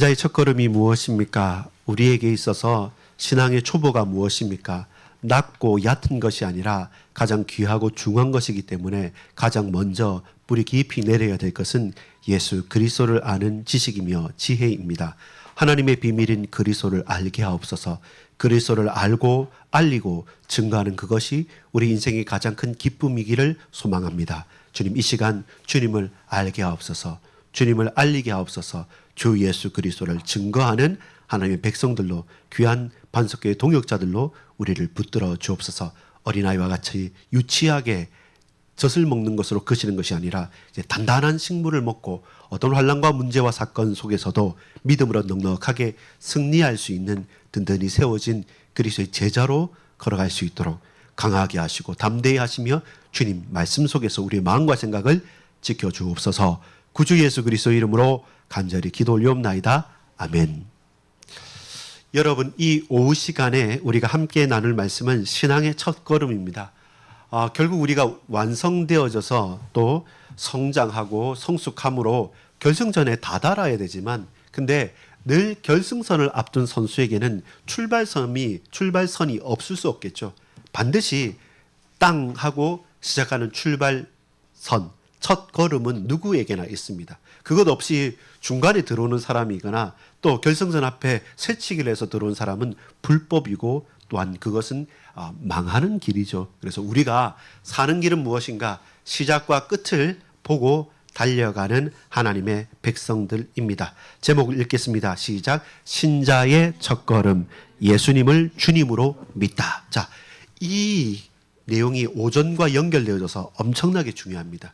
신자의 첫걸음이 무엇입니까? 우리에게 있어서 신앙의 초보가 무엇입니까? 낮고 얕은 것이 아니라 가장 귀하고 중요한 것이기 때문에 가장 먼저 뿌리 깊이 내려야 될 것은 예수 그리스도를 아는 지식이며 지혜입니다. 하나님의 비밀인 그리스도를 알게 하옵소서. 그리스도를 알고 알리고 증거하는 그것이 우리 인생의 가장 큰 기쁨이기를 소망합니다. 주님, 이 시간 주님을 알게 하옵소서. 주님을 알리게 하옵소서. 주 예수 그리스도를 증거하는 하나님의 백성들로, 귀한 반석교의 동역자들로 우리를 붙들어 주옵소서. 어린아이와 같이 유치하게 젖을 먹는 것으로 그치는 것이 아니라 이제 단단한 식물을 먹고 어떤 환난과 문제와 사건 속에서도 믿음으로 넉넉하게 승리할 수 있는 든든히 세워진 그리스도의 제자로 걸어갈 수 있도록 강하게 하시고 담대히 하시며 주님 말씀 속에서 우리의 마음과 생각을 지켜주옵소서. 구주 예수 그리스도 이름으로 간절히 기도 올리옵나이다. 아멘. 여러분, 이 오후 시간에 우리가 함께 나눌 말씀은 신앙의 첫걸음입니다. 결국 우리가 완성되어져서 또 성장하고 성숙함으로 결승전에 다다라야 되지만, 근데 늘 결승선을 앞둔 선수에게는 출발선이 없을 수 없겠죠. 반드시 땅 하고 시작하는 출발선, 첫 걸음은 누구에게나 있습니다. 그것 없이 중간에 들어오는 사람이거나 또 결승선 앞에 새치기를 해서 들어온 사람은 불법이고 또한 그것은 망하는 길이죠. 그래서 우리가 사는 길은 무엇인가? 시작과 끝을 보고 달려가는 하나님의 백성들입니다. 제목을 읽겠습니다. 시작. 신자의 첫걸음, 예수님을 주님으로 믿다. 자, 이 내용이 오전과 연결되어져서 엄청나게 중요합니다.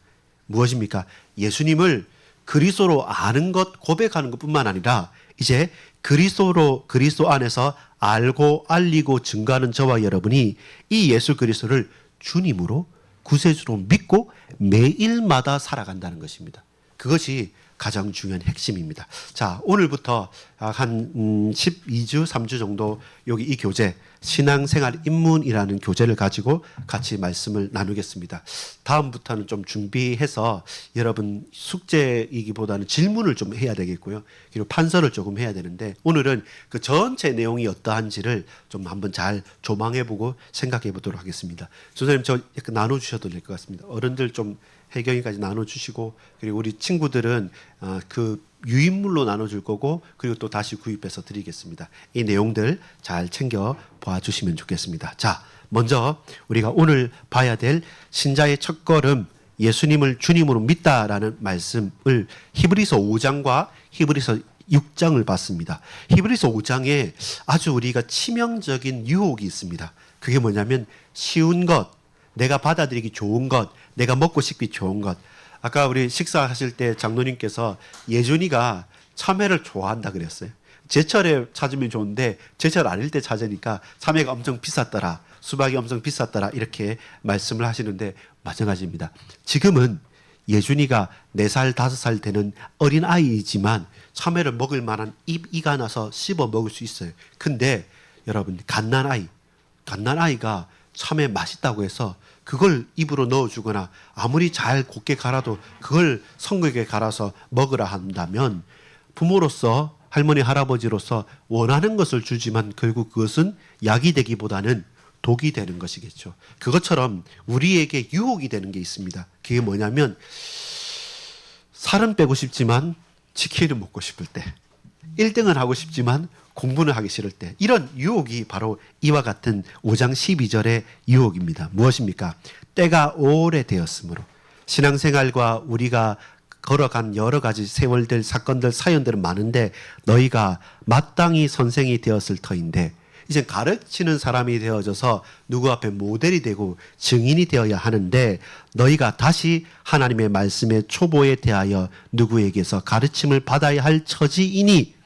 무엇입니까? 예수님을 그리스도로 아는 것, 고백하는 것뿐만 아니라 이제 그리스도 안에서 알고 알리고 증거하는 저와 여러분이 이 예수 그리스도를 주님으로 구세주로 믿고 매일마다 살아간다는 것입니다. 그것이 가장 중요한 핵심입니다. 자, 오늘부터 한 12주, 3주 정도 여기 이 교재 신앙생활 입문이라는 교재를 가지고 같이 말씀을 나누겠습니다. 다음부터는 좀 준비해서 여러분 숙제이기보다는 질문을 좀 해야 되겠고요. 그리고 판서를 조금 해야 되는데 오늘은 그 전체 내용이 어떠한지를 좀 한번 잘 조망해보고 생각해보도록 하겠습니다. 선생님, 저 약간 나눠주셔도 될 것 같습니다. 어른들 좀 해경이까지 나눠주시고, 그리고 우리 친구들은 그 유인물로 나눠줄 거고, 그리고 또 다시 구입해서 드리겠습니다. 이 내용들 잘 챙겨 봐주시면 좋겠습니다. 자, 먼저 우리가 오늘 봐야 될 신자의 첫걸음, 예수님을 주님으로 믿다라는 말씀을 히브리서 5장과 히브리서 6장을 봤습니다. 히브리서 5장에 아주 우리가 치명적인 유혹이 있습니다. 그게 뭐냐면 쉬운 것, 내가 받아들이기 좋은 것, 내가 먹고 싶기 좋은 것. 아까 우리 식사하실 때 장로님께서 예준이가 참외를 좋아한다 그랬어요. 제철에 찾으면 좋은데 제철 아닐 때 찾으니까 참외가 엄청 비쌌더라, 수박이 엄청 비쌌더라, 이렇게 말씀을 하시는데 마찬가지입니다. 지금은 예준이가 4살, 5살 되는 어린아이이지만 참외를 먹을 만한 이가 나서 씹어 먹을 수 있어요. 근데 여러분, 갓난아이가 참외 맛있다고 해서 그걸 입으로 넣어주거나 아무리 잘 곱게 갈아도 그걸 성격에 갈아서 먹으라 한다면 부모로서, 할머니 할아버지로서 원하는 것을 주지만 결국 그것은 약이 되기보다는 독이 되는 것이겠죠. 그것처럼 우리에게 유혹이 되는 게 있습니다. 그게 뭐냐면 살은 빼고 싶지만 치킨을 먹고 싶을 때, 1등은 하고 싶지만 공부는 하기 싫을 때, 이런 유혹이 바로 이와 같은 5장 12절의 유혹입니다. 무엇입니까? 때가 오래되었으므로. 신앙생활과 우리가 걸어간 여러 가지 세월들, 사건들, 사연들은 많은데 너희가 마땅히 선생이 되었을 터인데 이제 가르치는 사람이 되어져서 누구 앞에 모델이 되고 증인이 되어야 하는데 너희가 다시 하나님의 말씀의 초보에 대하여 누구에게서 가르침을 받아야 할 처지이니,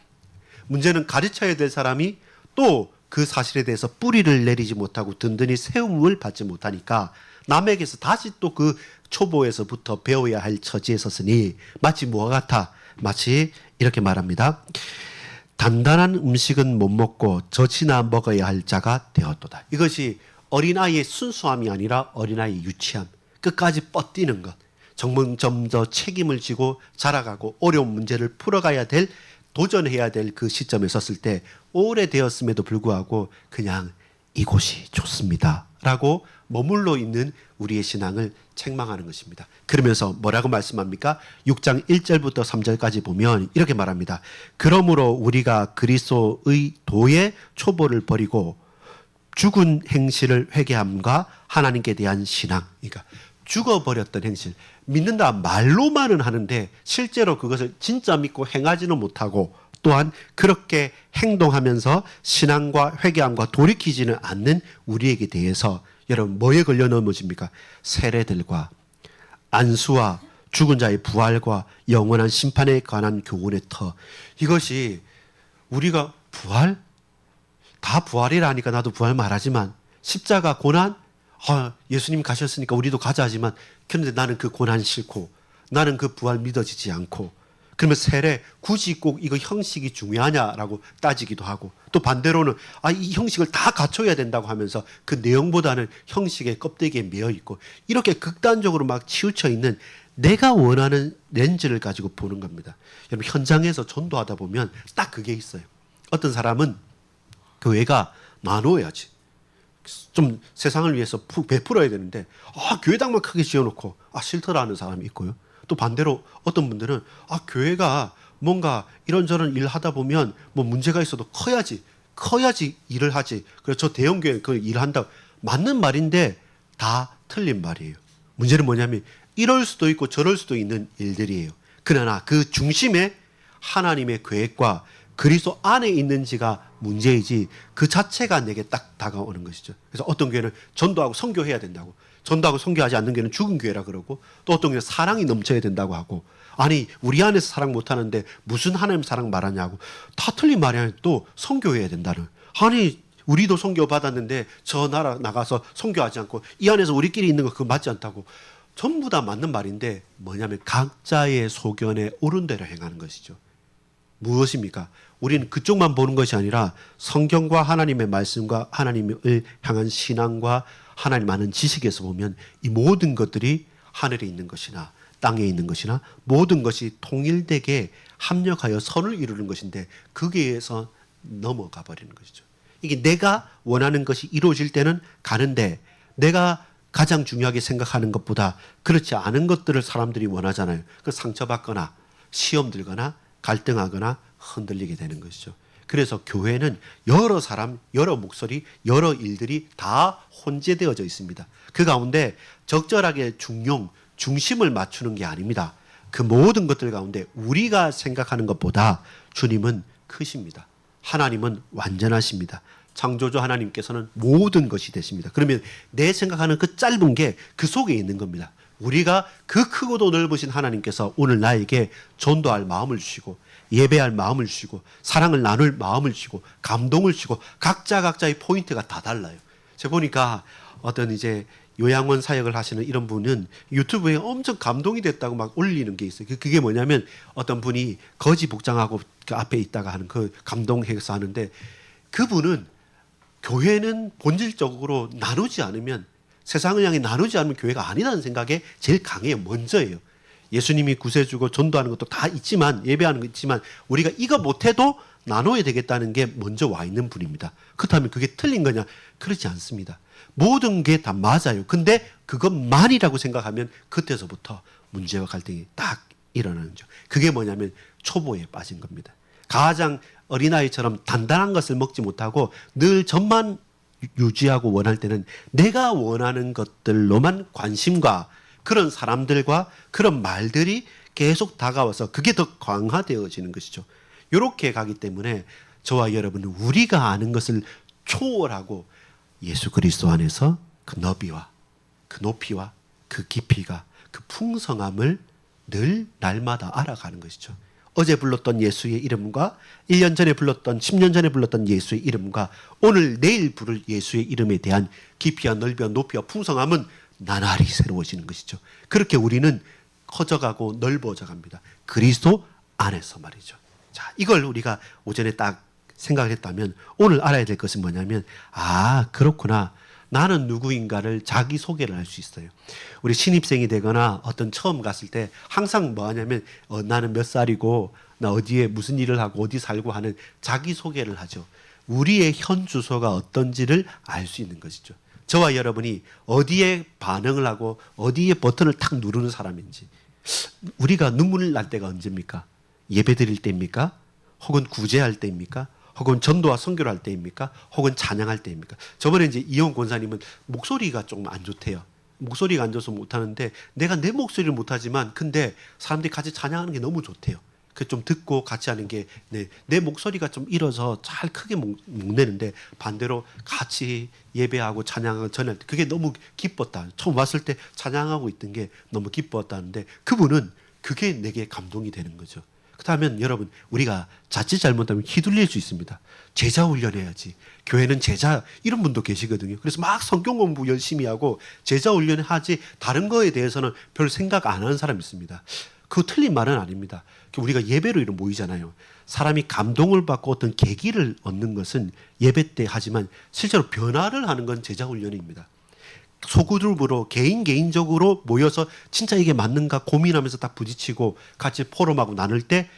문제는 가르쳐야 될 사람이 또 그 사실에 대해서 뿌리를 내리지 못하고 든든히 세움을 받지 못하니까 남에게서 다시 또 그 초보에서부터 배워야 할 처지에 섰으니 마치 뭐와 같아? 마치 이렇게 말합니다. 단단한 음식은 못 먹고 젖이나 먹어야 할 자가 되었도다. 이것이 어린아이의 순수함이 아니라 어린아이의 유치함, 끝까지 뻗뛰는 것, 점점 더 책임을 지고 자라가고 어려운 문제를 풀어가야 될 도전해야 될 그 시점에 섰을 때 오래되었음에도 불구하고 그냥 이곳이 좋습니다 라고 머물러 있는 우리의 신앙을 책망하는 것입니다. 그러면서 뭐라고 말씀합니까? 6장 1절부터 3절까지 보면 이렇게 말합니다. 그러므로 우리가 그리스도의 도의 초보를 버리고 죽은 행실을 회개함과 하나님께 대한 신앙, 그러니까 죽어버렸던 행실, 믿는다 말로만은 하는데 실제로 그것을 진짜 믿고 행하지는 못하고 또한 그렇게 행동하면서 신앙과 회개함과 돌이키지는 않는 우리에게 대해서 여러분 뭐에 걸려 넘어집니까? 세례들과 안수와 죽은 자의 부활과 영원한 심판에 관한 교훈의 터. 이것이 우리가 부활? 다 부활이라니까 나도 부활 말하지만 십자가 고난? 예수님 가셨으니까 우리도 가자 하지만 그런데 나는 그 고난 싫고 나는 그 부활 믿어지지 않고 그러면 세례 굳이 꼭 이거 형식이 중요하냐라고 따지기도 하고 또 반대로는 이 형식을 다 갖춰야 된다고 하면서 그 내용보다는 형식의 껍데기에 매여 있고 이렇게 극단적으로 막 치우쳐 있는 내가 원하는 렌즈를 가지고 보는 겁니다. 여러분 현장에서 전도하다 보면 딱 그게 있어요. 어떤 사람은 교회가 나눠야지. 좀 세상을 위해서 푹 베풀어야 되는데 교회당만 크게 지어놓고 싫더라 하는 사람이 있고요. 또 반대로 어떤 분들은 교회가 뭔가 이런저런 일 하다 보면 뭐 문제가 있어도 커야지 일을 하지. 그래서 저 대형교회 그 일을 한다고 맞는 말인데 다 틀린 말이에요. 문제는 뭐냐면 이럴 수도 있고 저럴 수도 있는 일들이에요. 그러나 그 중심에 하나님의 계획과 그리스도 안에 있는지가 문제이지 그 자체가 내게 딱 다가오는 것이죠. 그래서 어떤 교회는 전도하고 선교해야 된다고, 전도하고 선교하지 않는 교회는 죽은 교회라 그러고, 또 어떤 교회는 사랑이 넘쳐야 된다고 하고, 아니 우리 안에서 사랑 못하는데 무슨 하나님 사랑 말하냐고, 다 틀린 말이 아니라 또 선교해야 된다는. 아니 우리도 선교 받았는데 저 나라 나가서 선교하지 않고 이 안에서 우리끼리 있는 거 그거 맞지 않다고. 전부 다 맞는 말인데 뭐냐면 각자의 소견에 옳은 대로 행하는 것이죠. 무엇입니까? 우리는 그쪽만 보는 것이 아니라 성경과 하나님의 말씀과 하나님을 향한 신앙과 하나님 아는 지식에서 보면 이 모든 것들이 하늘에 있는 것이나 땅에 있는 것이나 모든 것이 통일되게 합력하여 선을 이루는 것인데 거기에서 넘어가 버리는 것이죠. 이게 내가 원하는 것이 이루어질 때는 가는데 내가 가장 중요하게 생각하는 것보다 그렇지 않은 것들을 사람들이 원하잖아요. 그 상처받거나 시험 들거나 갈등하거나 흔들리게 되는 것이죠. 그래서 교회는 여러 사람, 여러 목소리, 여러 일들이 다 혼재되어져 있습니다. 그 가운데 적절하게 중심을 맞추는 게 아닙니다. 그 모든 것들 가운데 우리가 생각하는 것보다 주님은 크십니다. 하나님은 완전하십니다. 창조주 하나님께서는 모든 것이 되십니다. 그러면 내 생각하는 그 짧은 게 그 속에 있는 겁니다. 우리가 그 크고도 넓으신 하나님께서 오늘 나에게 전도할 마음을 주시고 예배할 마음을 주시고 사랑을 나눌 마음을 주시고 감동을 주시고 각자의 포인트가 다 달라요. 제가 보니까 어떤 이제 요양원 사역을 하시는 이런 분은 유튜브에 엄청 감동이 됐다고 막 올리는 게 있어요. 그게 뭐냐면 어떤 분이 거지 복장하고 그 앞에 있다가 하는 그 감동해서 하는데 그분은 교회는 본질적으로 나누지 않으면 세상을 향해 나누지 않으면 교회가 아니라는 생각에 제일 강해요. 먼저예요. 예수님이 구세주고 전도하는 것도 다 있지만 예배하는 거 있지만 우리가 이거 못해도 나눠야 되겠다는 게 먼저 와 있는 분입니다. 그렇다면 그게 틀린 거냐? 그렇지 않습니다. 모든 게 다 맞아요. 근데 그것만이라고 생각하면 그때서부터 문제와 갈등이 딱 일어나는 거죠. 그게 뭐냐면 초보에 빠진 겁니다. 가장 어린아이처럼 단단한 것을 먹지 못하고 늘 젖만 유지하고 원할 때는 내가 원하는 것들로만 관심과 그런 사람들과 그런 말들이 계속 다가와서 그게 더 강화되어지는 것이죠. 이렇게 가기 때문에 저와 여러분은 우리가 아는 것을 초월하고 예수 그리스도 안에서 그 너비와 그 높이와 그 깊이가 그 풍성함을 늘 날마다 알아가는 것이죠. 어제 불렀던 예수의 이름과 1년 전에 불렀던 10년 전에 불렀던 예수의 이름과 오늘 내일 부를 예수의 이름에 대한 깊이와 넓이와 높이와 풍성함은 나날이 새로워지는 것이죠. 그렇게 우리는 커져가고 넓어져 갑니다. 그리스도 안에서 말이죠. 자, 이걸 우리가 오전에 딱 생각을 했다면 오늘 알아야 될 것은 뭐냐면 그렇구나. 나는 누구인가를 자기소개를 할 수 있어요. 우리 신입생이 되거나 어떤 처음 갔을 때 항상 뭐 하냐면 나는 몇 살이고 나 어디에 무슨 일을 하고 어디 살고 하는 자기소개를 하죠. 우리의 현 주소가 어떤지를 알 수 있는 것이죠. 저와 여러분이 어디에 반응을 하고 어디에 버튼을 탁 누르는 사람인지. 우리가 눈물 날 때가 언제입니까? 예배 드릴 때입니까? 혹은 구제할 때입니까? 혹은 전도와 선교를 할 때입니까? 혹은 찬양할 때입니까? 저번에 이제 이용 권사님은 목소리가 조금 안 좋대요. 목소리가 안 좋아서 못하는데 내가 내 목소리를 못하지만 근데 사람들이 같이 찬양하는 게 너무 좋대요. 그 좀 듣고 같이 하는 게 내 목소리가 좀 잃어서 잘 크게 못 내는데 반대로 같이 예배하고 찬양하고 전할 때 그게 너무 기뻤다. 처음 왔을 때 찬양하고 있던 게 너무 기뻤다는데 그분은 그게 내게 감동이 되는 거죠. 그렇다면 여러분 우리가 자칫 잘못하면 휘둘릴 수 있습니다. 제자 훈련해야지. 교회는 제자 이런 분도 계시거든요. 그래서 막 성경 공부 열심히 하고 제자 훈련하지 다른 거에 대해서는 별 생각 안 하는 사람이 있습니다. 그거 틀린 말은 아닙니다. 우리가 예배로 이런 모이잖아요. 사람이 감동을 받고 어떤 계기를 얻는 것은 예배 때 하지만 실제로 변화를 하는 건 제자 훈련입니다. 소그룹으로 개인적으로 모여서 진짜 이게 맞는가 고민하면서 딱 부딪히고 같이 포럼하고 나눌 때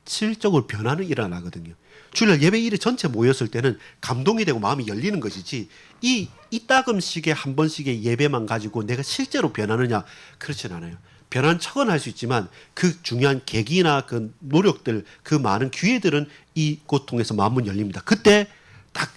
실질적으로 변화는 일어나거든요. 주일날 예배 일에 전체 모였을 때는 감동이 되고 마음이 열리는 것이지 이따금씩의 한 번씩의 예배만 가지고 내가 실제로 변하느냐 그렇진 않아요. 변한 척은 할 수 있지만 그 중요한 계기나 그 노력들 그 많은 기회들은 이곳 통해서 마음문 열립니다. 그때 딱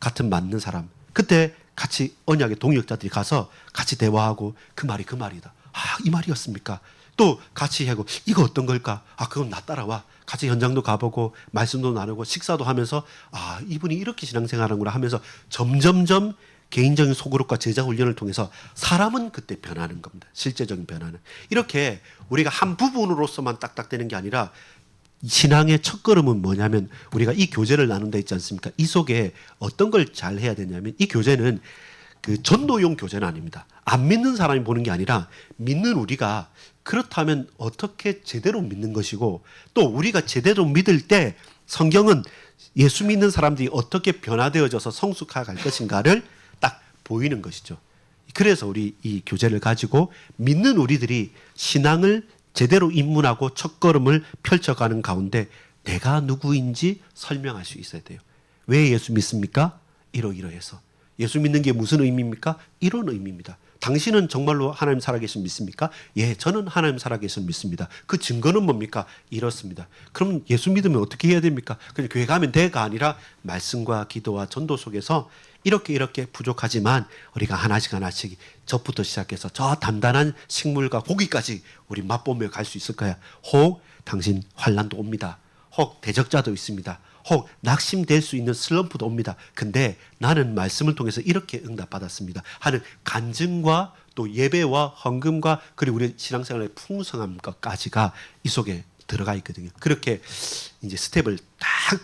같은 맞는 사람 그때 같이 언약의 동역자들이 가서 같이 대화하고 그 말이 그 말이다. 아, 이 말이었습니까? 또 같이 하고 이거 어떤 걸까? 아, 그건 나 따라와. 같이 현장도 가보고 말씀도 나누고 식사도 하면서 아, 이분이 이렇게 신앙생활하는구나 하면서 점점점 개인적인 소그룹과 제자 훈련을 통해서 사람은 그때 변하는 겁니다. 실제적인 변화는. 이렇게 우리가 한 부분으로서만 딱딱되는 게 아니라 신앙의 첫걸음은 뭐냐면 우리가 이 교제를 나눈다 있지 않습니까? 이 속에 어떤 걸 잘 해야 되냐면 이 교제는 그 전도용 교제는 아닙니다. 안 믿는 사람이 보는 게 아니라 믿는 우리가 그렇다면 어떻게 제대로 믿는 것이고 또 우리가 제대로 믿을 때 성경은 예수 믿는 사람들이 어떻게 변화되어져서 성숙해 갈 것인가를 딱 보이는 것이죠. 그래서 우리 이 교제를 가지고 믿는 우리들이 신앙을 제대로 입문하고 첫걸음을 펼쳐가는 가운데 내가 누구인지 설명할 수 있어야 돼요. 왜 예수 믿습니까? 이러이러해서. 예수 믿는 게 무슨 의미입니까? 이런 의미입니다. 당신은 정말로 하나님 살아계신 믿습니까? 예, 저는 하나님 살아계신 믿습니다. 그 증거는 뭡니까? 이렇습니다. 그럼 예수 믿으면 어떻게 해야 됩니까? 그냥 교회 가면 돼가 아니라 말씀과 기도와 전도 속에서 이렇게 부족하지만 우리가 하나씩 저부터 시작해서 저 단단한 식물과 고기까지 우리 맛보며 갈 수 있을 거야. 혹 당신 환난도 옵니다. 혹 대적자도 있습니다. 혹 낙심될 수 있는 슬럼프도 옵니다. 근데 나는 말씀을 통해서 이렇게 응답받았습니다 하는 간증과 또 예배와 헌금과 그리고 우리 신앙생활의 풍성한 것까지가 이 속에 들어가 있거든요. 그렇게 이제 스텝을 딱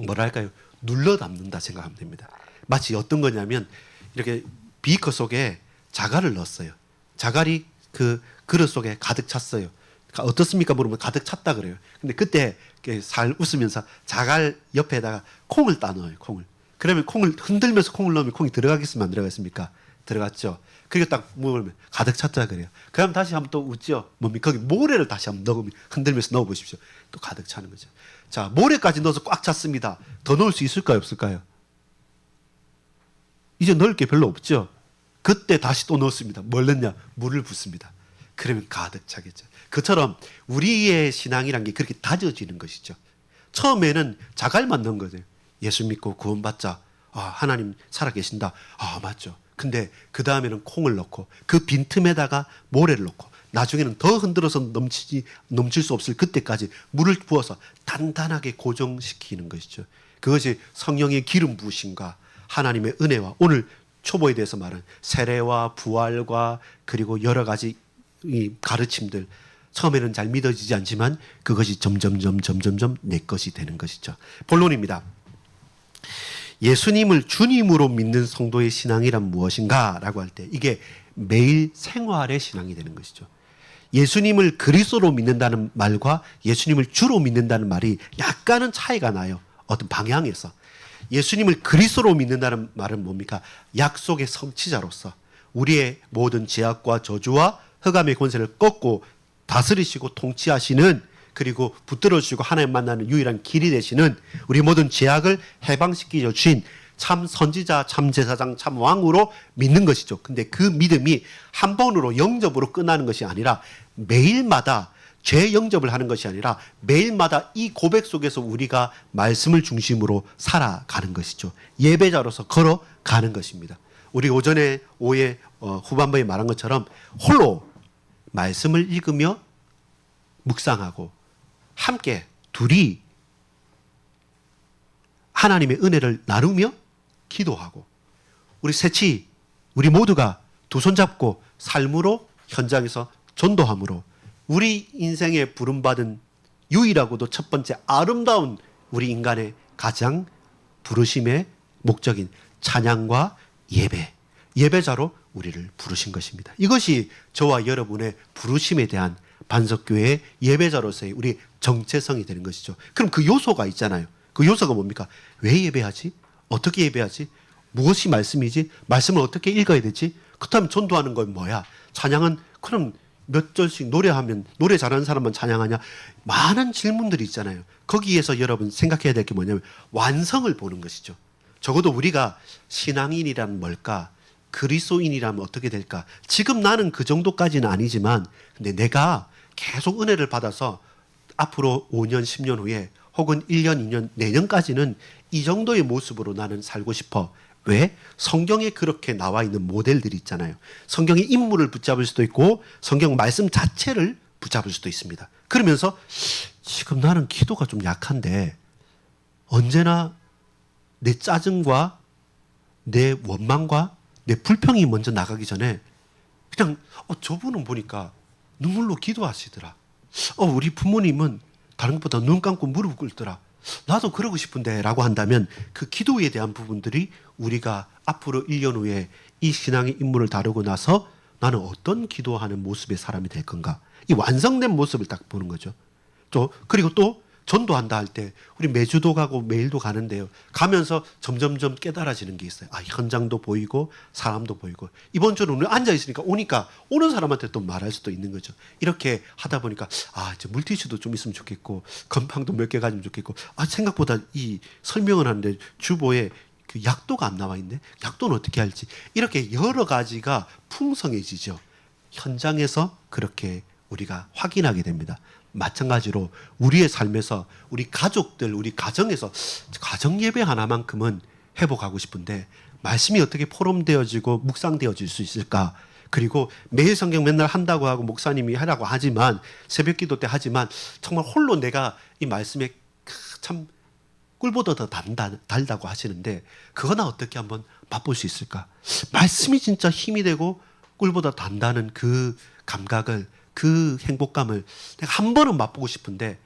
뭐랄까요? 눌러 담는다 생각하면 됩니다. 마치 어떤 거냐면 이렇게 비커 속에 자갈을 넣었어요. 자갈이 그 그릇 속에 가득 찼어요. 어떻습니까? 물으면 가득 찼다 그래요. 근데 그때 살 웃으면서 자갈 옆에다가 콩을 따 넣어요. 콩을. 그러면 콩을 흔들면서 콩을 넣으면 콩이 들어가겠습니까? 안 들어가겠습니까? 들어갔죠. 그리고 딱 먹으면 가득 찼다 그래요. 그럼 다시 한번 또 웃죠. 뭡니까? 거기 모래를 다시 한번 넣으면 흔들면서 넣어보십시오. 또 가득 차는 거죠. 자, 모래까지 넣어서 꽉 찼습니다. 더 넣을 수 있을까요? 없을까요? 이제 넣을 게 별로 없죠. 그때 다시 또 넣습니다. 뭘 넣냐? 물을 붓습니다. 그러면 가득 차겠죠. 그처럼 우리의 신앙이란 게 그렇게 다져지는 것이죠. 처음에는 자갈만 넣은 거죠. 예수 믿고 구원받자. 아, 하나님 살아계신다. 아, 맞죠. 근데 그 다음에는 콩을 넣고 그 빈틈에다가 모래를 넣고 나중에는 더 흔들어서 넘칠 수 없을 그때까지 물을 부어서 단단하게 고정시키는 것이죠. 그것이 성령의 기름 부으심과 하나님의 은혜와 오늘 초보에 대해서 말한 세례와 부활과 그리고 여러 가지 이 가르침들 처음에는 잘 믿어지지 않지만 그것이 점점점 내 것이 되는 것이죠. 본론입니다. 예수님을 주님으로 믿는 성도의 신앙이란 무엇인가 라고 할 때 이게 매일 생활의 신앙이 되는 것이죠. 예수님을 그리스도로 믿는다는 말과 예수님을 주로 믿는다는 말이 약간은 차이가 나요. 어떤 방향에서. 예수님을 그리스도로 믿는다는 말은 뭡니까? 약속의 성취자로서 우리의 모든 죄악과 저주와 흑암의 권세를 꺾고 다스리시고 통치하시는 그리고 붙들어 주시고 하나님 만나는 유일한 길이 되시는 우리 모든 죄악을 해방시켜 주신 참 선지자, 참 제사장, 참 왕으로 믿는 것이죠. 근데 그 믿음이 한 번으로 영접으로 끝나는 것이 아니라 매일마다 죄 영접을 하는 것이 아니라 매일마다 이 고백 속에서 우리가 말씀을 중심으로 살아가는 것이죠. 예배자로서 걸어가는 것입니다. 우리 오후에 후반부에 말한 것처럼 홀로 말씀을 읽으며 묵상하고 함께 둘이 하나님의 은혜를 나누며 기도하고 우리 새치 우리 모두가 두 손 잡고 삶으로 현장에서 전도함으로 우리 인생에 부름받은 유일하고도 첫 번째 아름다운 우리 인간의 가장 부르심의 목적인 찬양과 예배자로 우리를 부르신 것입니다. 이것이 저와 여러분의 부르심에 대한 반석교회의 예배자로서의 우리 정체성이 되는 것이죠. 그럼 그 요소가 있잖아요. 그 요소가 뭡니까? 왜 예배하지? 어떻게 예배하지? 무엇이 말씀이지? 말씀을 어떻게 읽어야 되지? 그렇다면 전도하는 건 뭐야? 찬양은 그럼 몇 절씩 노래하면 노래 잘하는 사람만 찬양하냐? 많은 질문들이 있잖아요. 거기에서 여러분 생각해야 될 게 뭐냐면 완성을 보는 것이죠. 적어도 우리가 신앙인이란 뭘까? 그리스도인이라면 어떻게 될까? 지금 나는 그 정도까지는 아니지만 근데 내가 계속 은혜를 받아서 앞으로 5년, 10년 후에 혹은 1년, 2년, 내년까지는 이 정도의 모습으로 나는 살고 싶어. 왜? 성경에 그렇게 나와 있는 모델들이 있잖아요. 성경의 인물을 붙잡을 수도 있고 성경 말씀 자체를 붙잡을 수도 있습니다. 그러면서 지금 나는 기도가 좀 약한데 언제나 내 짜증과 내 원망과 내 불평이 먼저 나가기 전에 그냥 저분은 보니까 눈물로 기도하시더라. 우리 부모님은 다른 것보다 눈 감고 무릎 꿇더라. 나도 그러고 싶은데 라고 한다면 그 기도에 대한 부분들이 우리가 앞으로 1년 후에 이 신앙의 인물을 다루고 나서 나는 어떤 기도하는 모습의 사람이 될 건가? 이 완성된 모습을 딱 보는 거죠. 그리고 또 전도한다 할 때 우리 매주도 가고 매일도 가는데요. 가면서 점점점 깨달아지는 게 있어요. 현장도 보이고 사람도 보이고 이번 주는 우리 앉아 있으니까 오니까 오는 사람한테 또 말할 수도 있는 거죠. 이렇게 하다 보니까 이제 물티슈도 좀 있으면 좋겠고 건빵도 몇 개 가지면 좋겠고 생각보다 이 설명을 하는데 주보에 그 약도가 안 나와 있네. 약도는 어떻게 할지 이렇게 여러 가지가 풍성해지죠. 현장에서 그렇게 우리가 확인하게 됩니다. 마찬가지로 우리의 삶에서 우리 가족들, 우리 가정에서 가정 예배 하나만큼은 회복하고 싶은데 말씀이 어떻게 포럼되어지고 묵상되어질 수 있을까? 그리고 매일 성경 맨날 한다고 하고 목사님이 하라고 하지만 새벽 기도 때 하지만 정말 홀로 내가 이 말씀에 참 꿀보다 더 달다고 하시는데 그거나 어떻게 한번 맛볼 수 있을까? 말씀이 진짜 힘이 되고 꿀보다 단다는 그 감각을 그 행복감을 내가 한 번은 맛보고 싶은데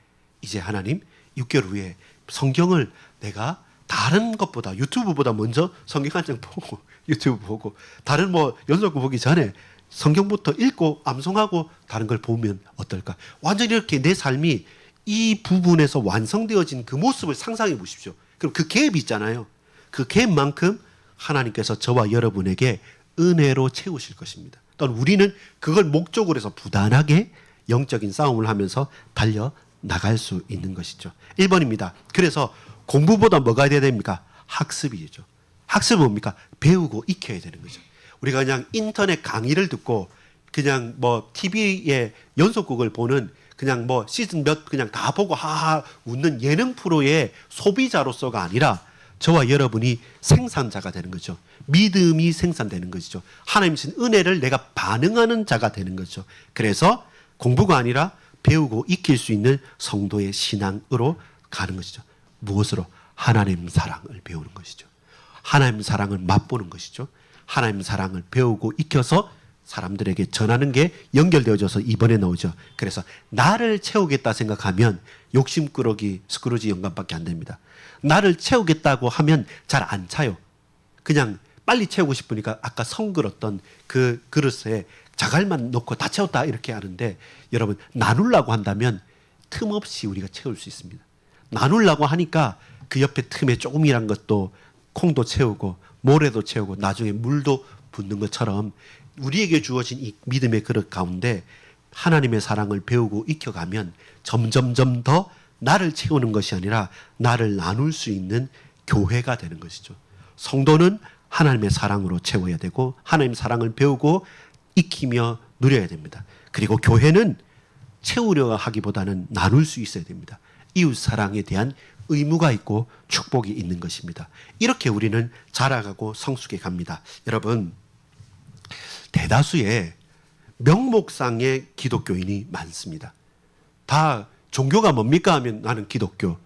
이제 하나님 6개월 후에 성경을 내가 다른 것보다 유튜브보다 먼저 성경 한 장 보고 유튜브 보고 다른 연속구 보기 전에 성경부터 읽고 암송하고 다른 걸 보면 어떨까? 완전히 이렇게 내 삶이 이 부분에서 완성되어진 그 모습을 상상해 보십시오. 그럼 그 갭이 있잖아요. 그 갭만큼 하나님께서 저와 여러분에게 은혜로 채우실 것입니다. 또는 우리는 그걸 목적으로 해서 부단하게 영적인 싸움을 하면서 달려나갈 수 있는 것이죠. 1번입니다. 그래서 공부보다 뭐가 돼야 됩니까? 학습이죠. 학습은 뭡니까? 배우고 익혀야 되는 거죠. 우리가 그냥 인터넷 강의를 듣고 그냥 TV에 연속극을 보는 그냥 시즌 몇 그냥 다 보고 하하 웃는 예능 프로의 소비자로서가 아니라 저와 여러분이 생산자가 되는 거죠. 믿음이 생산되는 것이죠. 하나님 주신 은혜를 내가 반응하는 자가 되는 거죠. 그래서 공부가 아니라 배우고 익힐 수 있는 성도의 신앙으로 가는 것이죠. 무엇으로? 하나님 사랑을 배우는 것이죠. 하나님 사랑을 맛보는 것이죠. 하나님 사랑을 배우고 익혀서 사람들에게 전하는 게 연결되어져서 이번에 나오죠. 그래서 나를 채우겠다 생각하면 욕심꾸러기 스크루지 영감밖에 안 됩니다. 나를 채우겠다고 하면 잘 안 차요. 그냥 빨리 채우고 싶으니까 아까 성 그렸던 그 그릇에 자갈만 넣고 다 채웠다 이렇게 하는데 여러분 나누려고 한다면 틈없이 우리가 채울 수 있습니다. 나누려고 하니까 그 옆에 틈에 조금이란 것도 콩도 채우고 모래도 채우고 나중에 물도 붓는 것처럼 우리에게 주어진 이 믿음의 그릇 가운데 하나님의 사랑을 배우고 익혀가면 점점점 더 나를 채우는 것이 아니라 나를 나눌 수 있는 교회가 되는 것이죠. 성도는 하나님의 사랑으로 채워야 되고 하나님의 사랑을 배우고 익히며 누려야 됩니다. 그리고 교회는 채우려 하기보다는 나눌 수 있어야 됩니다. 이웃 사랑에 대한 의무가 있고 축복이 있는 것입니다. 이렇게 우리는 자라가고 성숙해 갑니다. 여러분, 대다수의 명목상의 기독교인이 많습니다. 다 종교가 뭡니까 하면 나는 기독교,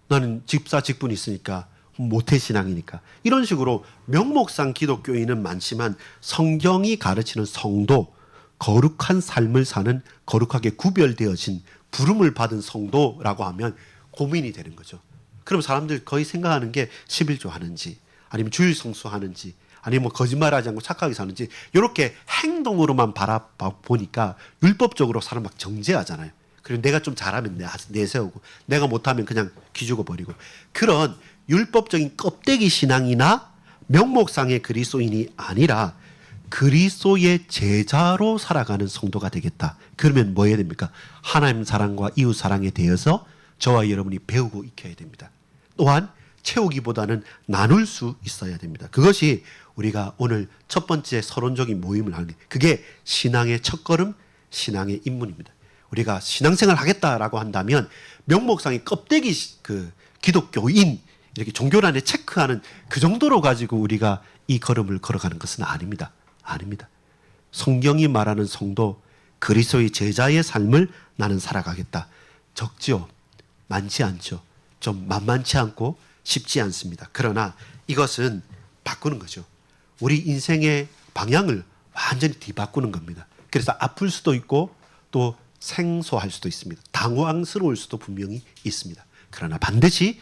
나는 집사 직분이 있으니까 모태신앙이니까 이런 식으로 명목상 기독교인은 많지만 성경이 가르치는 성도, 거룩한 삶을 사는 거룩하게 구별되어진 부름을 받은 성도라고 하면 고민이 되는 거죠. 그럼 사람들 거의 생각하는 게 11조 하는지 아니면 주일 성수하는지 아니면 뭐 거짓말하지 않고 착하게 사는지 이렇게 행동으로만 바라보니까 율법적으로 사람 막 정죄하잖아요. 그리고 내가 좀 잘하면 내세우고 내가 못하면 그냥 기죽어 버리고 그런 율법적인 껍데기 신앙이나 명목상의 그리스도인이 아니라 그리스도의 제자로 살아가는 성도가 되겠다. 그러면 뭐 해야 됩니까? 하나님 사랑과 이웃 사랑에 대해서 저와 여러분이 배우고 익혀야 됩니다. 또한 채우기보다는 나눌 수 있어야 됩니다. 그것이 우리가 오늘 첫 번째 서론적인 모임을 하는 게 그게 신앙의 첫걸음, 신앙의 입문입니다. 우리가 신앙생활 하겠다라고 한다면 명목상의 껍데기 기독교인 이렇게 종교란에 체크하는 그 정도로 가지고 우리가 이 걸음을 걸어가는 것은 아닙니다. 아닙니다. 성경이 말하는 성도, 그리스도의 제자의 삶을 나는 살아가겠다. 적지요. 많지 않죠. 좀 만만치 않고 쉽지 않습니다. 그러나 이것은 바꾸는 거죠. 우리 인생의 방향을 완전히 뒤바꾸는 겁니다. 그래서 아플 수도 있고 또 생소할 수도 있습니다. 당황스러울 수도 분명히 있습니다. 그러나 반드시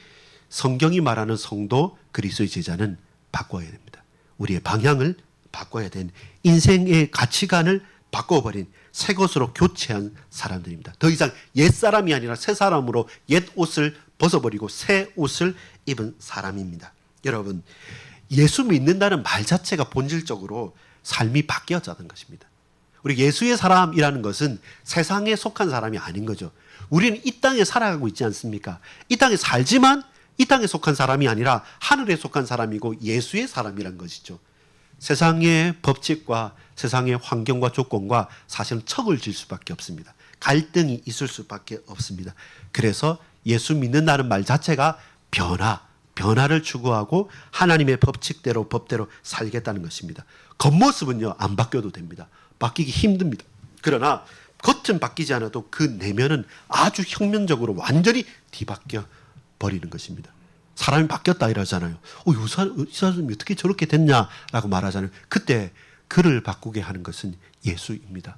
성경이 말하는 성도, 그리스도의 제자는 바꿔야 됩니다. 우리의 방향을 바꿔야 되는 인생의 가치관을 바꿔버린 새 것으로 교체한 사람들입니다. 더 이상 옛 사람이 아니라 새 사람으로 옛 옷을 벗어버리고 새 옷을 입은 사람입니다. 여러분, 예수 믿는다는 말 자체가 본질적으로 삶이 바뀌었다는 것입니다. 우리 예수의 사람이라는 것은 세상에 속한 사람이 아닌 거죠. 우리는 이 땅에 살아가고 있지 않습니까? 이 땅에 살지만 이 땅에 속한 사람이 아니라 하늘에 속한 사람이고 예수의 사람이란 것이죠. 세상의 법칙과 세상의 환경과 조건과 사실은 척을 질 수밖에 없습니다. 갈등이 있을 수밖에 없습니다. 그래서 예수 믿는다는 말 자체가 변화를 추구하고 하나님의 법칙대로 법대로 살겠다는 것입니다. 겉모습은요 안 바뀌어도 됩니다. 바뀌기 힘듭니다. 그러나 겉은 바뀌지 않아도 그 내면은 아주 혁명적으로 완전히 뒤바뀌어 버리는 것입니다. 사람이 바뀌었다 이러잖아요. 이 사람이 어떻게 저렇게 됐냐라고 말하잖아요. 그때 그를 바꾸게 하는 것은 예수입니다.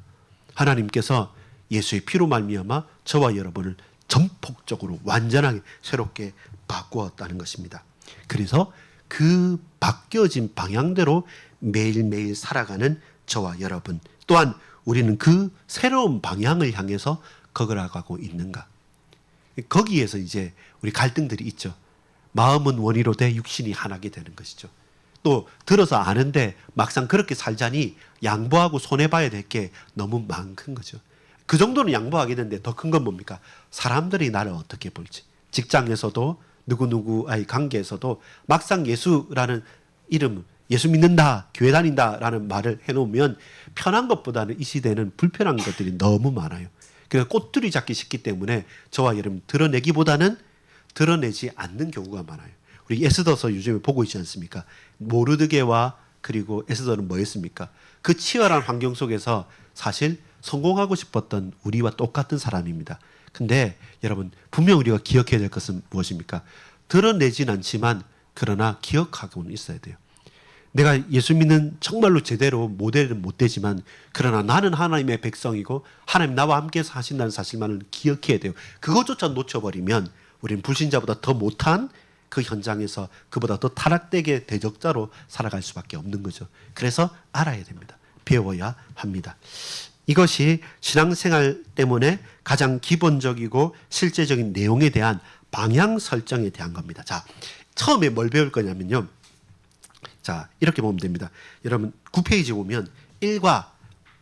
하나님께서 예수의 피로 말미암아 저와 여러분을 전폭적으로 완전하게 새롭게 바꾸었다는 것입니다. 그래서 그 바뀌어진 방향대로 매일매일 살아가는 저와 여러분 또한 우리는 그 새로운 방향을 향해서 걸어가고 있는가. 거기에서 이제 우리 갈등들이 있죠. 마음은 원이로되 육신이 하나게 되는 것이죠. 또 들어서 아는데 막상 그렇게 살자니 양보하고 손해봐야 될 게 너무 많은 거죠. 그 정도는 양보하게 되는데 더 큰 건 뭡니까? 사람들이 나를 어떻게 볼지. 직장에서도 누구누구의 관계에서도 막상 예수라는 이름, 예수 믿는다, 교회 다닌다라는 말을 해놓으면 편한 것보다는 이 시대는 불편한 것들이 너무 많아요. 그래서 꼬투리 잡기 쉽기 때문에 저와 여러분 드러내기보다는 드러내지 않는 경우가 많아요. 우리 에스더서 요즘에 보고 있지 않습니까? 모르드게와 그리고 에스더는 뭐였습니까? 그 치열한 환경 속에서 사실 성공하고 싶었던 우리와 똑같은 사람입니다. 근데 여러분 분명 우리가 기억해야 될 것은 무엇입니까? 드러내진 않지만 그러나 기억하고는 있어야 돼요. 내가 예수 믿는 정말로 제대로 모델은 못 되지만 그러나 나는 하나님의 백성이고 하나님 나와 함께 사신다는 사실만을 기억해야 돼요. 그것조차 놓쳐버리면 우리는 불신자보다 더 못한 그 현장에서 그보다 더 타락되게 대적자로 살아갈 수밖에 없는 거죠. 그래서 알아야 됩니다. 배워야 합니다. 이것이 신앙생활 때문에 가장 기본적이고 실제적인 내용에 대한 방향 설정에 대한 겁니다. 자, 처음에 뭘 배울 거냐면요. 자, 이렇게 보면 됩니다. 여러분 9페이지 보면 1과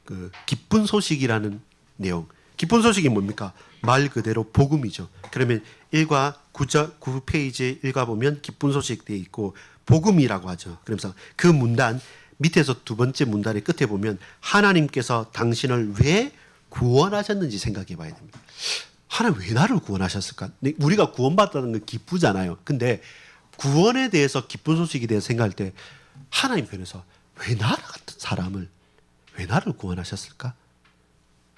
그 기쁜 소식이라는 내용. 기쁜 소식이 뭡니까? 말 그대로 복음이죠. 그러면 9페이지 읽어보면 기쁜 소식 되어 있고 복음이라고 하죠. 그러면서 그 문단 밑에서 두 번째 문단의 끝에 보면 하나님께서 당신을 왜 구원하셨는지 생각해 봐야 됩니다. 하나님 왜 나를 구원하셨을까? 우리가 구원받았다는 건 기쁘잖아요. 근데 구원에 대해서 기쁜 소식에 대해서 생각할 때 하나님 편에서 왜 나를 같은 사람을 왜 나를 구원하셨을까?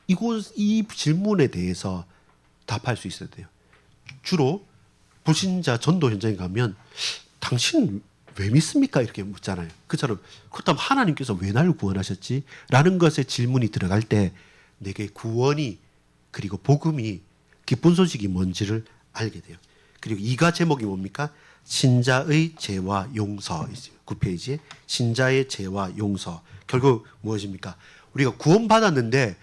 이 질문에 대해서 답할 수 있어야 돼요. 주로 불신자 전도 현장에 가면 당신 왜 믿습니까? 이렇게 묻잖아요. 그처럼 그렇다면 하나님께서 왜 나를 구원하셨지? 라는 것에 질문이 들어갈 때 내게 구원이 그리고 복음이 기쁜 소식이 뭔지를 알게 돼요. 그리고 이가 제목이 뭡니까? 신자의 죄와 용서. 9페이지에 신자의 죄와 용서. 결국 무엇입니까? 우리가 구원받았는데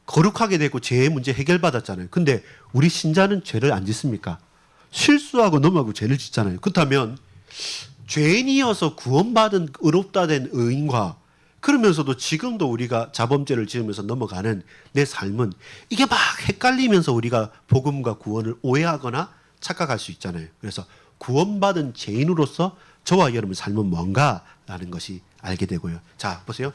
거룩하게 되고 죄의 문제 해결받았잖아요. 근데 우리 신자는 죄를 안 짓습니까? 실수하고 넘어가고 죄를 짓잖아요. 그렇다면 죄인이어서 구원받은 의롭다 된 의인과 그러면서도 지금도 우리가 자범죄를 지으면서 넘어가는 내 삶은 이게 막 헷갈리면서 우리가 복음과 구원을 오해하거나 착각할 수 있잖아요. 그래서 구원받은 죄인으로서 저와 여러분의 삶은 뭔가라는 것이 알게 되고요. 자, 보세요.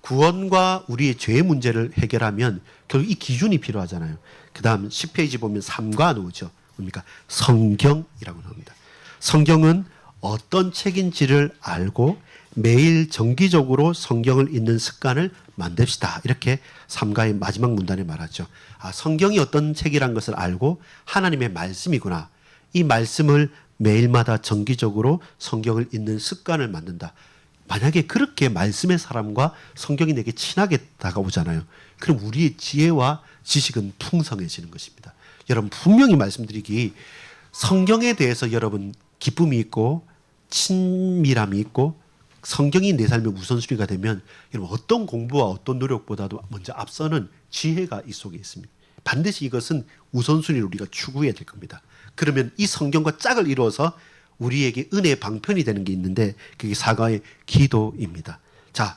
구원과 우리의 죄의 문제를 해결하면 결국 이 기준이 필요하잖아요. 그 다음 10페이지 보면 3과 나오죠. 뭡니까? 성경이라고 나옵니다. 성경은 어떤 책인지를 알고 매일 정기적으로 성경을 읽는 습관을 만듭시다. 이렇게 3가의 마지막 문단에 말하죠. 성경이 어떤 책이란 것을 알고 하나님의 말씀이구나. 이 말씀을 매일마다 정기적으로 성경을 읽는 습관을 만든다. 만약에 그렇게 말씀의 사람과 성경이 내게 친하게 다가오잖아요. 그럼 우리의 지혜와 지식은 풍성해지는 것입니다. 여러분 분명히 말씀드리기 성경에 대해서 여러분 기쁨이 있고 친밀함이 있고 성경이 내 삶의 우선순위가 되면 여러분 어떤 공부와 어떤 노력보다도 먼저 앞서는 지혜가 이 속에 있습니다. 반드시 이것은 우선순위를 우리가 추구해야 될 겁니다. 그러면 이 성경과 짝을 이루어서 우리에게 은혜의 방편이 되는 게 있는데 그게 사과의 기도입니다. 자,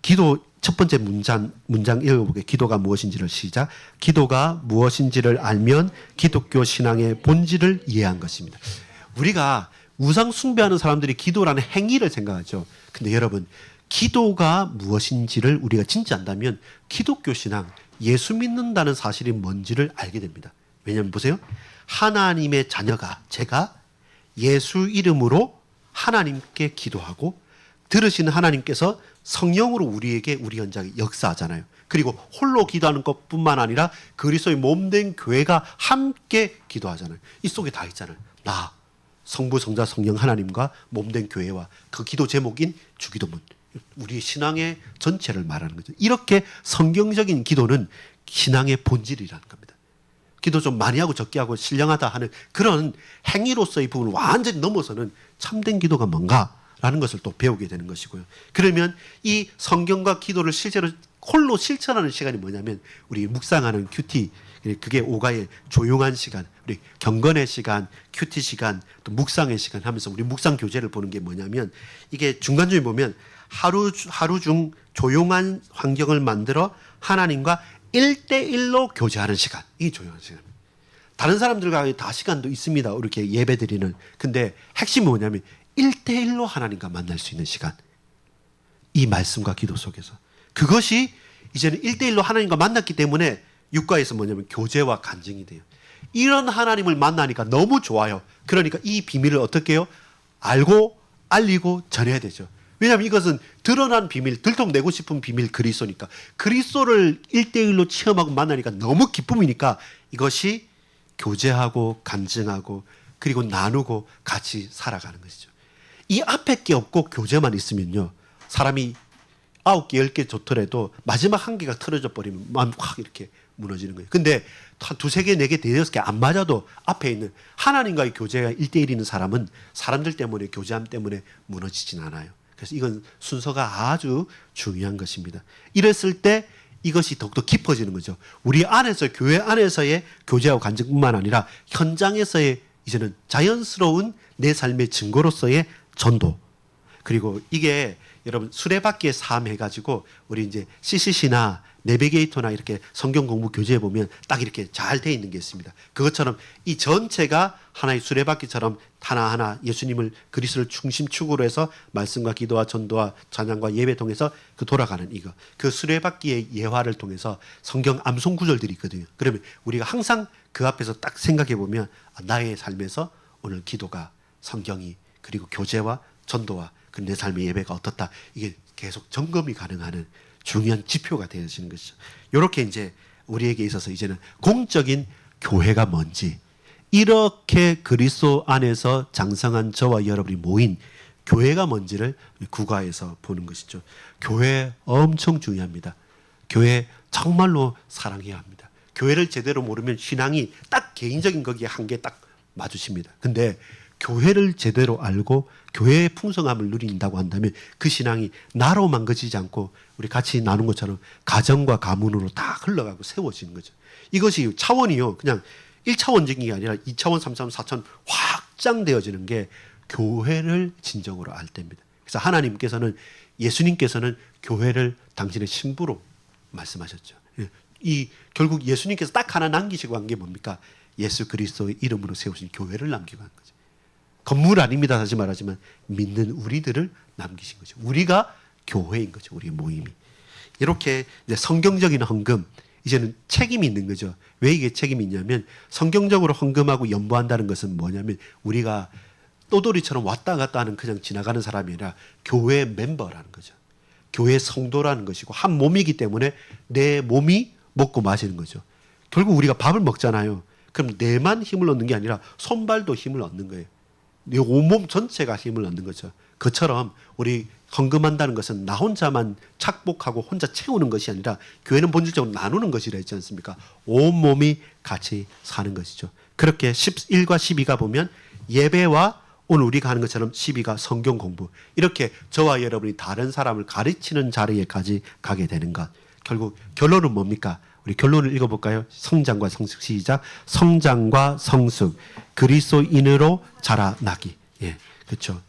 기도 첫 번째 문장 읽어볼게요. 기도가 무엇인지를 시작. 기도가 무엇인지를 알면 기독교 신앙의 본질을 이해한 것입니다. 우리가 우상 숭배하는 사람들이 기도라는 행위를 생각하죠. 근데 여러분 기도가 무엇인지를 우리가 진짜 안다면 기독교 신앙, 예수 믿는다는 사실이 뭔지를 알게 됩니다. 왜냐하면 보세요. 하나님의 자녀가 제가 예수 이름으로 하나님께 기도하고 들으시는 하나님께서 성령으로 우리에게 우리 현장에 역사하잖아요. 그리고 홀로 기도하는 것뿐만 아니라 그리스도의 몸된 교회가 함께 기도하잖아요. 이 속에 다 있잖아요. 나 성부 성자 성령 하나님과 몸된 교회와 그 기도 제목인 주기도문. 우리 신앙의 전체를 말하는 거죠. 이렇게 성경적인 기도는 신앙의 본질이라는 겁니다. 기도 좀 많이 하고 적게 하고 신령하다 하는 그런 행위로서의 부분을 완전히 넘어서는 참된 기도가 뭔가라는 것을 또 배우게 되는 것이고요. 그러면 이 성경과 기도를 실제로 홀로 실천하는 시간이 뭐냐면 우리 묵상하는 큐티, 그게 5가의 조용한 시간, 우리 경건의 시간, 큐티 시간, 또 묵상의 시간 하면서 우리 묵상 교재를 보는 게 뭐냐면 이게 중간중에 보면 하루 중 조용한 환경을 만들어 하나님과 1대1로 교제하는 시간. 이게 조용한 시간입니다. 다른 사람들과 다 시간도 있습니다. 이렇게 예배 드리는. 근데 핵심은 뭐냐면 1대1로 하나님과 만날 수 있는 시간. 이 말씀과 기도 속에서. 그것이 이제는 1대1로 하나님과 만났기 때문에 육가에서 뭐냐면 교제와 간증이 돼요. 이런 하나님을 만나니까 너무 좋아요. 그러니까 이 비밀을 어떻게 해요? 알고 알리고 전해야 되죠. 왜냐하면 이것은 드러난 비밀, 들통내고 싶은 비밀 그리스도니까. 그리스도를 1대1로 체험하고 만나니까 너무 기쁨이니까 이것이 교제하고 간증하고 그리고 나누고 같이 살아가는 것이죠. 이 앞에 게 없고 교제만 있으면요. 사람이 9개, 10개 좋더라도 마지막 한 개가 틀어져 버리면 마음이 확 이렇게 무너지는 거예요. 근데 한 2, 3개, 4개, 5개 안 맞아도 앞에 있는 하나님과의 교제가 1대1이는 사람은 사람들 때문에 교제함 때문에 무너지진 않아요. 그래서 이건 순서가 아주 중요한 것입니다. 이랬을 때 이것이 더욱더 깊어지는 거죠. 우리 안에서 교회 안에서의 교제하고 간증뿐만 아니라 현장에서의 이제는 자연스러운 내 삶의 증거로서의 전도. 그리고 이게 여러분 수레바퀴의 삶 해가지고 우리 이제 CCC나 내비게이터나 이렇게 성경 공부 교재에 보면 딱 이렇게 잘 돼 있는 게 있습니다. 그것처럼 이 전체가 하나의 수레바퀴처럼 하나하나 예수님을 그리스도를 중심축으로 해서 말씀과 기도와 전도와 찬양과 예배 통해서 그 돌아가는 이거. 그 수레바퀴의 예화를 통해서 성경 암송 구절들이 있거든요. 그러면 우리가 항상 그 앞에서 딱 생각해 보면 나의 삶에서 오늘 기도가 성경이 그리고 교제와 전도와 그 내 삶의 예배가 어떻다. 이게 계속 점검이 가능한 중요한 지표가 되어지는 것이죠. 이렇게 이제 우리에게 있어서 이제는 공적인 교회가 뭔지 이렇게 그리스도 안에서 장성한 저와 여러분이 모인 교회가 뭔지를 국가에서 보는 것이죠. 교회 엄청 중요합니다. 교회 정말로 사랑해야 합니다. 교회를 제대로 모르면 신앙이 딱 개인적인 거기에 한계 딱 맞으십니다. 근데 교회를 제대로 알고 교회의 풍성함을 누린다고 한다면 그 신앙이 나로만 그치지 않고 우리 같이 나눈 것처럼 가정과 가문으로 다 흘러가고 세워지는 거죠. 이것이 차원이요. 그냥 1차원적인 게 아니라 2차원, 3차원, 4차원 확장되어지는 게 교회를 진정으로 알 때입니다. 그래서 하나님께서는 예수님께서는 교회를 당신의 신부로 말씀하셨죠. 이 결국 예수님께서 딱 하나 남기시고 한 게 뭡니까? 예수 그리스도의 이름으로 세우신 교회를 남기고 한 거죠. 건물 아닙니다. 다시 말하지만 믿는 우리들을 남기신 거죠. 우리가 교회인 거죠. 우리의 모임이. 이렇게 이제 성경적인 헌금, 이제는 책임이 있는 거죠. 왜 이게 책임이 있냐면 성경적으로 헌금하고 연보한다는 것은 뭐냐면 우리가 떠돌이처럼 왔다 갔다 하는 그냥 지나가는 사람이 아니라 교회 멤버라는 거죠. 교회 성도라는 것이고 한 몸이기 때문에 내 몸이 먹고 마시는 거죠. 결국 우리가 밥을 먹잖아요. 그럼 내만 힘을 얻는 게 아니라 손발도 힘을 얻는 거예요. 내 온몸 전체가 힘을 얻는 거죠. 그처럼 우리 헌금한다는 것은 나 혼자만 착복하고 혼자 채우는 것이 아니라 교회는 본질적으로 나누는 것이라 했지 않습니까? 온몸이 같이 사는 것이죠. 그렇게 11과 12가 보면 예배와 오늘 우리가 하는 것처럼 12가 성경 공부, 이렇게 저와 여러분이 다른 사람을 가르치는 자리에까지 가게 되는 것. 결국 결론은 뭡니까? 우리 결론을 읽어볼까요? 성장과 성숙. 시작. 성장과 성숙, 그리스도인으로 자라나기. 예, 그렇죠.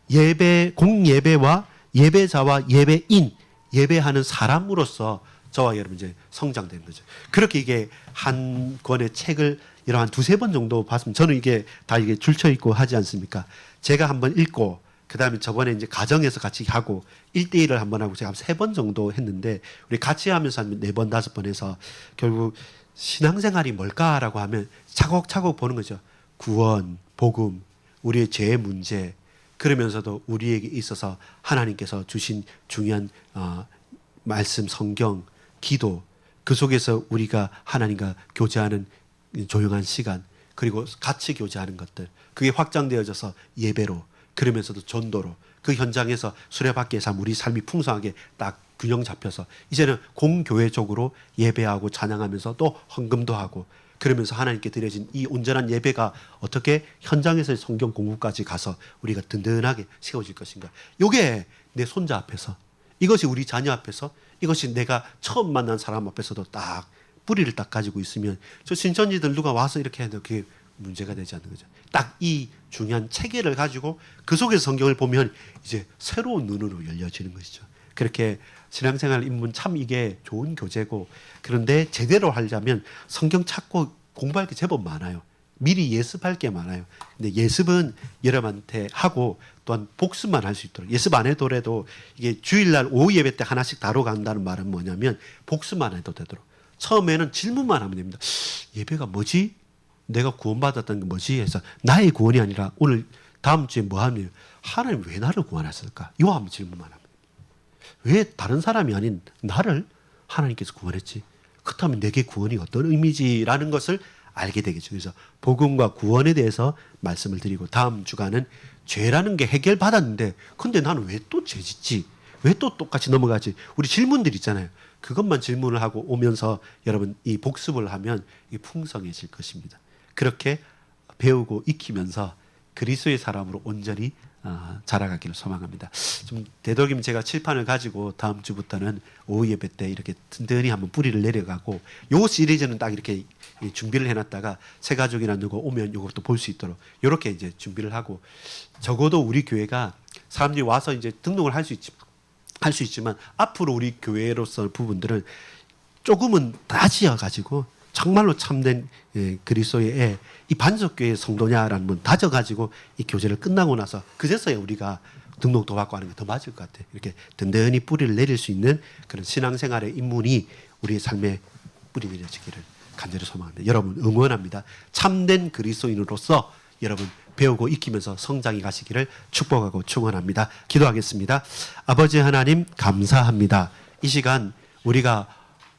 예배, 공예배와 예배자와 예배인, 예배하는 사람으로서 저와 여러분 이제 성장되는 거죠. 그렇게 이게 한 권의 책을 이러한 두세 번 정도 봤으면 저는 이게 다 이게 줄쳐 있고 하지 않습니까? 제가 한번 읽고 그다음에 저번에 이제 가정에서 같이 하고 1대1을 한번 하고 제가 한 3번 정도 했는데 우리 같이 하면서 한 4번, 5번 해서 결국 신앙생활이 뭘까라고 하면 차곡차곡 보는 거죠. 구원, 복음, 우리의 죄 문제, 그러면서도 우리에게 있어서 하나님께서 주신 중요한 말씀, 성경, 기도, 그 속에서 우리가 하나님과 교제하는 조용한 시간, 그리고 같이 교제하는 것들, 그게 확장되어져서 예배로, 그러면서도 전도로, 그 현장에서 수레바퀴의 삶, 우리 삶이 풍성하게 딱 균형 잡혀서 이제는 공교회적으로 예배하고 찬양하면서 또 헌금도 하고, 그러면서 하나님께 드려진 이 온전한 예배가 어떻게 현장에서의 성경 공부까지 가서 우리가 든든하게 세워질 것인가. 이게 내 손자 앞에서, 이것이 우리 자녀 앞에서, 이것이 내가 처음 만난 사람 앞에서도 딱 뿌리를 딱 가지고 있으면 저 신천지들 누가 와서 이렇게 해도 그게 문제가 되지 않는 거죠. 딱 이 중요한 체계를 가지고 그 속에서 성경을 보면 이제 새로운 눈으로 열려지는 것이죠. 그렇게 신앙생활 입문 참 이게 좋은 교재고, 그런데 제대로 하려면 성경 찾고 공부할 게 제법 많아요. 미리 예습할 게 많아요. 근데 예습은 여러분한테 하고 또한 복습만 할 수 있도록, 예습 안 해도라도 이게 주일날 오후 예배 때 하나씩 다뤄간다는 말은 뭐냐면 복습만 해도 되도록, 처음에는 질문만 하면 됩니다. 예배가 뭐지? 내가 구원받았다는 게 뭐지? 해서 나의 구원이 아니라 오늘 다음 주에 뭐 하면 하나님 왜 나를 구원하셨을까? 이거 하면 질문만 합니다. 왜 다른 사람이 아닌 나를 하나님께서 구원했지? 그렇다면 내게 구원이 어떤 의미지라는 것을 알게 되겠죠. 그래서 복음과 구원에 대해서 말씀을 드리고, 다음 주간은 죄라는 게 해결받았는데 근데 나는 왜 또 죄 짓지? 왜 또 똑같이 넘어가지? 우리 질문들 있잖아요. 그것만 질문을 하고 오면서 여러분 이 복습을 하면 이게 풍성해질 것입니다. 그렇게 배우고 익히면서 그리스도의 사람으로 온전히 자라가기를 소망합니다. 좀 되도록이면 제가 칠판을 가지고 다음 주부터는 오후 예배 때 이렇게 든든히 한번 뿌리를 내려가고, 요 시리즈는 딱 이렇게 준비를 해놨다가 새 가족이나 누구 오면 요것도 볼 수 있도록 이렇게 이제 준비를 하고, 적어도 우리 교회가 사람들이 와서 이제 등록을 할 수 있지만 앞으로 우리 교회로서 부분들은 조금은 다지어가지고 정말로 참된 그리스도의 이 반석교회 성도냐라는 분 다져가지고 이 교제를 끝나고 나서 그제서야 우리가 등록도 받고 하는 게 더 맞을 것 같아요. 이렇게 든든히 뿌리를 내릴 수 있는 그런 신앙생활의 입문이 우리의 삶에 뿌리 내려지기를 간절히 소망합니다. 여러분 응원합니다. 참된 그리스도인으로서 여러분 배우고 익히면서 성장해 가시기를 축복하고 축원합니다. 기도하겠습니다. 아버지 하나님 감사합니다. 이 시간 우리가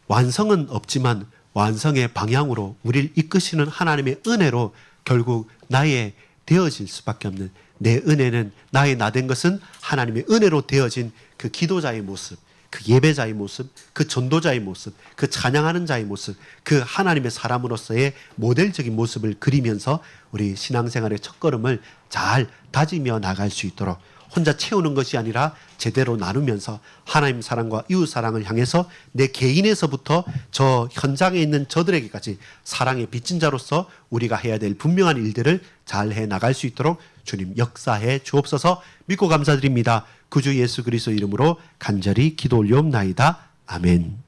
완성은 없지만 완성의 방향으로 우리를 이끄시는 하나님의 은혜로 결국 나의 되어질 수밖에 없는 내 은혜는 나의 나 된 것은 하나님의 은혜로 되어진 그 기도자의 모습, 그 예배자의 모습, 그 전도자의 모습, 그 찬양하는 자의 모습, 그 하나님의 사람으로서의 모델적인 모습을 그리면서 우리 신앙생활의 첫걸음을 잘 다지며 나갈 수 있도록 혼자 채우는 것이 아니라 제대로 나누면서 하나님 사랑과 이웃 사랑을 향해서 내 개인에서부터 저 현장에 있는 저들에게까지 사랑의 빚진 자로서 우리가 해야 될 분명한 일들을 잘 해 나갈 수 있도록 주님 역사해 주옵소서. 믿고 감사드립니다. 구주 예수 그리스도 이름으로 간절히 기도 올리옵나이다. 아멘.